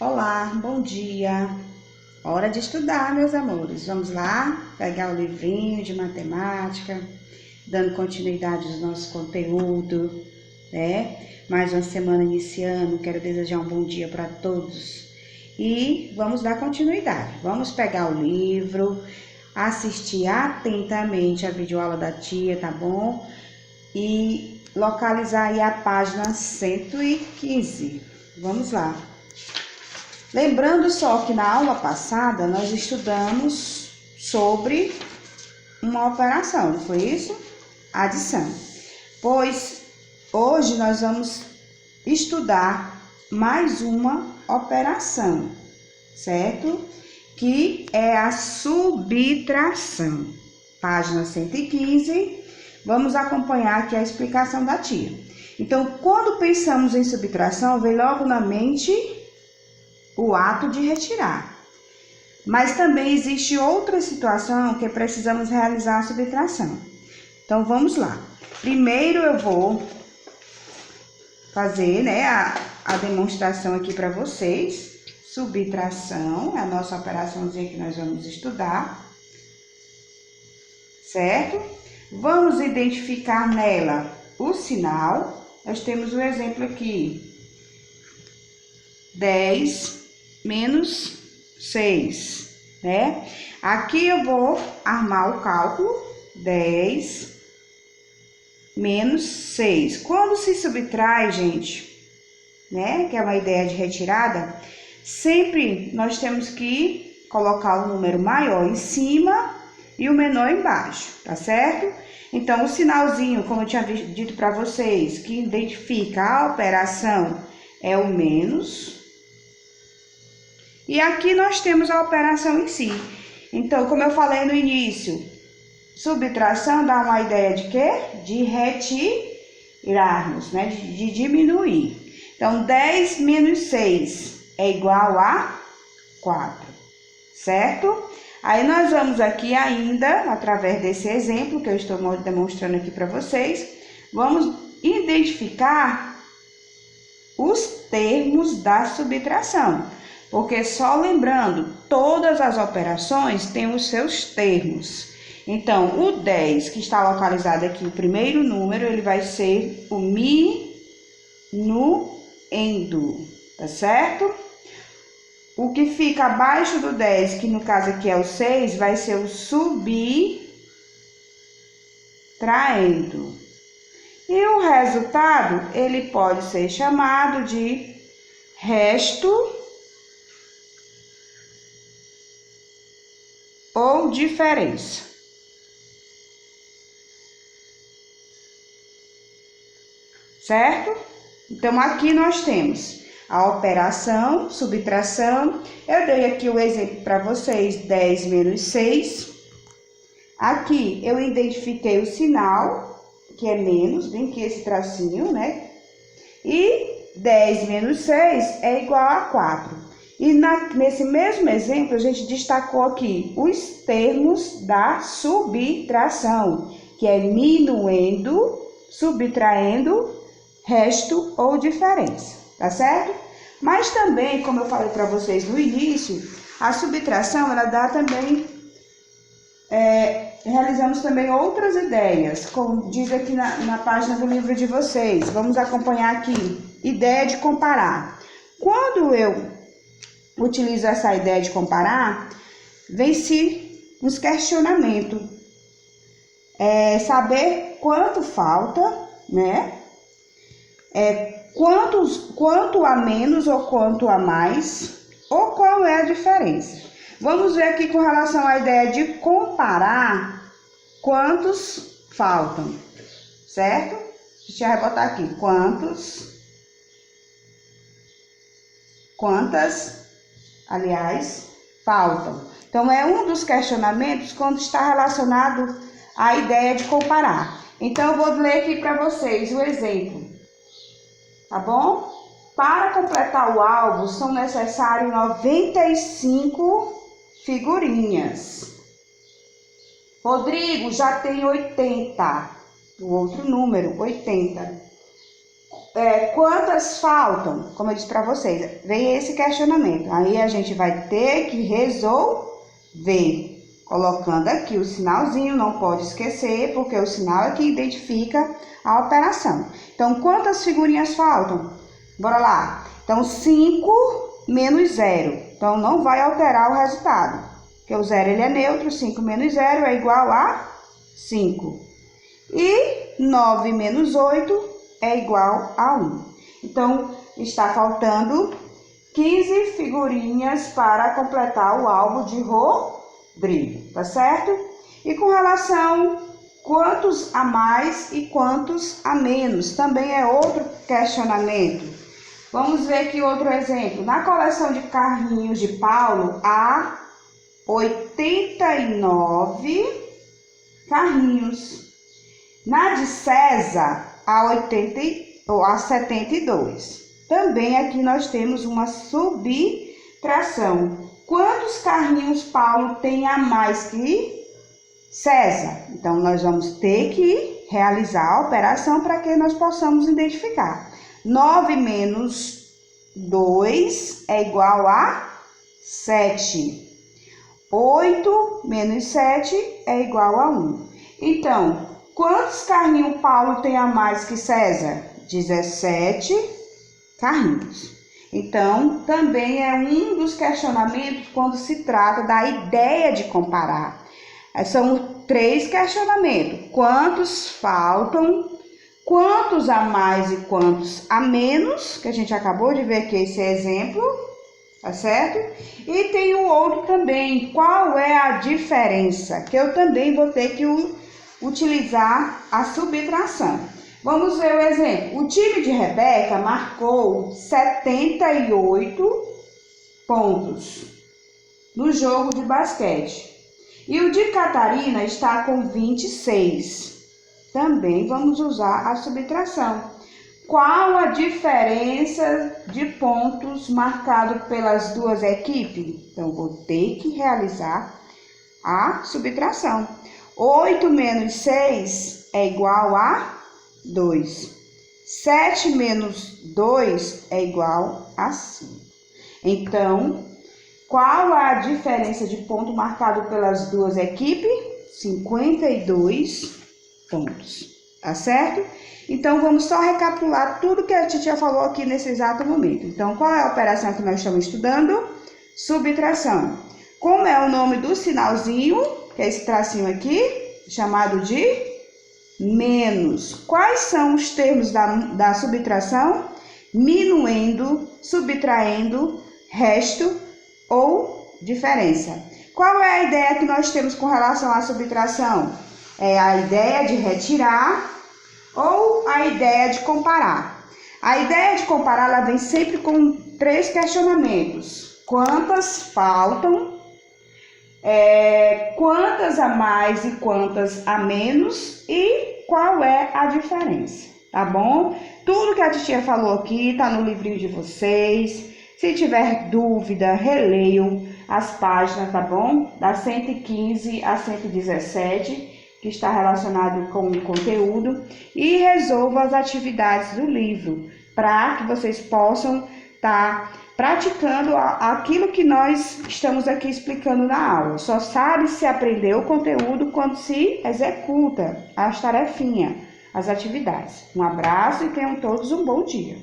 Olá, bom dia. Hora de estudar, meus amores. Vamos lá pegar o livrinho de matemática, dando continuidade ao nosso conteúdo, né? Mais uma semana iniciando. Quero desejar um bom dia para todos. E vamos dar continuidade. Vamos pegar o livro, assistir atentamente a videoaula da tia, tá bom? E localizar aí a página 115. Vamos lá. Lembrando só que na aula passada nós estudamos sobre uma operação, não foi isso? Adição. Pois hoje nós vamos estudar mais uma operação, certo? Que é a subtração. Página 115. Vamos acompanhar aqui a explicação da tia. Então, quando pensamos em subtração, vem logo na mente o ato de retirar. Mas também existe outra situação que precisamos realizar a subtração. Então, vamos lá. Primeiro eu vou fazer, né, a demonstração aqui para vocês. Subtração é a nossa operaçãozinha que nós vamos estudar, certo? Vamos identificar nela o sinal. Nós temos um exemplo aqui. 10 menos 6, né? Aqui eu vou armar o cálculo, 10 menos 6. Quando se subtrai, gente, né, que é uma ideia de retirada, sempre nós temos que colocar o número maior em cima e o menor embaixo, tá certo? Então, o sinalzinho, como eu tinha dito para vocês, que identifica a operação é o menos. E aqui nós temos a operação em si. Então, como eu falei no início, subtração dá uma ideia de quê? De retirarmos, né? De diminuir. Então, 10 menos 6 é igual a 4, certo? Aí, nós vamos aqui ainda, através desse exemplo que eu estou demonstrando aqui para vocês, vamos identificar os termos da subtração. Porque só lembrando, todas as operações têm os seus termos. Então, o 10, que está localizado aqui, o primeiro número, ele vai ser o minuendo, tá certo? O que fica abaixo do 10, que no caso aqui é o 6, vai ser o subtraindo. E o resultado, ele pode ser chamado de resto ou diferença. Certo? Então, aqui nós temos a operação, subtração. Eu dei aqui o exemplo para vocês, 10 menos 6. Aqui eu identifiquei o sinal, que é menos, bem que esse tracinho, né? E 10 menos 6 é igual a 4. E nesse mesmo exemplo, a gente destacou aqui os termos da subtração, que é minuendo, subtraindo, resto ou diferença, tá certo? Mas também, como eu falei para vocês no início, a subtração, ela dá também, realizamos também outras ideias, como diz aqui na página do livro de vocês. Vamos acompanhar aqui, ideia de comparar. Quando eu utilizo essa ideia de comparar, vem-se uns questionamentos. Saber quanto falta, né? Quanto a menos ou quanto a mais, ou qual é a diferença. Vamos ver aqui com relação à ideia de comparar quantos faltam, certo? Deixa eu botar aqui, quantas, aliás, faltam. Então, é um dos questionamentos quando está relacionado à ideia de comparar. Então, eu vou ler aqui para vocês o exemplo, tá bom? Para completar o álbum, são necessários 95 figurinhas. Rodrigo já tem 80, o outro número, 80. quantas faltam? Como eu disse para vocês, vem esse questionamento. Aí a gente vai ter que resolver. Colocando aqui o sinalzinho, não pode esquecer, porque o sinal é que identifica a operação. Então, quantas figurinhas faltam? Bora lá. Então, 5 menos 0. Então, não vai alterar o resultado. Porque o 0 ele é neutro, 5 menos 0 é igual a 5. E 9 menos 8 é igual a 1. Então, está faltando 15 figurinhas para completar o álbum de Rodrigo, tá certo? E com relação quantos a mais e quantos a menos, também é outro questionamento. Vamos ver aqui outro exemplo. Na coleção de carrinhos de Paulo, há 89 carrinhos. Na de César, há 72. Também aqui nós temos uma subtração. Quantos carrinhos Paulo tem a mais que César? Então, nós vamos ter que realizar a operação para que nós possamos identificar. 9 menos 2 é igual a 7. 8 menos 7 é igual a 1. Então, quantos carrinhos Paulo tem a mais que César? 17 carrinhos. Então, também é um dos questionamentos quando se trata da ideia de comparar. São 3 questionamentos. Quantos faltam? Quantos a mais e quantos a menos? Que a gente acabou de ver aqui esse exemplo, tá certo? E tem o outro também. Qual é a diferença? Que eu também vou ter que utilizar a subtração. Vamos ver o exemplo. O time de Rebeca marcou 78 pontos no jogo de basquete. E o de Catarina está com 26. Também vamos usar a subtração. Qual a diferença de pontos marcado pelas duas equipes? Então, vou ter que realizar a subtração. 8 menos 6 é igual a 2. 7 menos 2 é igual a 5. Então, qual a diferença de ponto marcado pelas duas equipes? 52 pontos, tá certo? Então, vamos só recapitular tudo que a titia falou aqui nesse exato momento. Então, qual é a operação que nós estamos estudando? Subtração. Como é o nome do sinalzinho, que é esse tracinho aqui, chamado de menos. Quais são os termos da subtração? Minuendo, subtraindo, resto ou diferença. Qual é a ideia que nós temos com relação à subtração? É a ideia de retirar ou a ideia de comparar. A ideia de comparar, ela vem sempre com 3 questionamentos. Quantas faltam? Quantas a mais e quantas a menos? E qual é a diferença? Tá bom? Tudo que a titia falou aqui tá no livrinho de vocês. Se tiver dúvida, releiam as páginas, tá bom? Da 115 a 117. Que está relacionado com o conteúdo, e resolva as atividades do livro, para que vocês possam estar praticando aquilo que nós estamos aqui explicando na aula. Só sabe se aprender o conteúdo quando se executa as tarefinhas, as atividades. Um abraço e tenham todos um bom dia.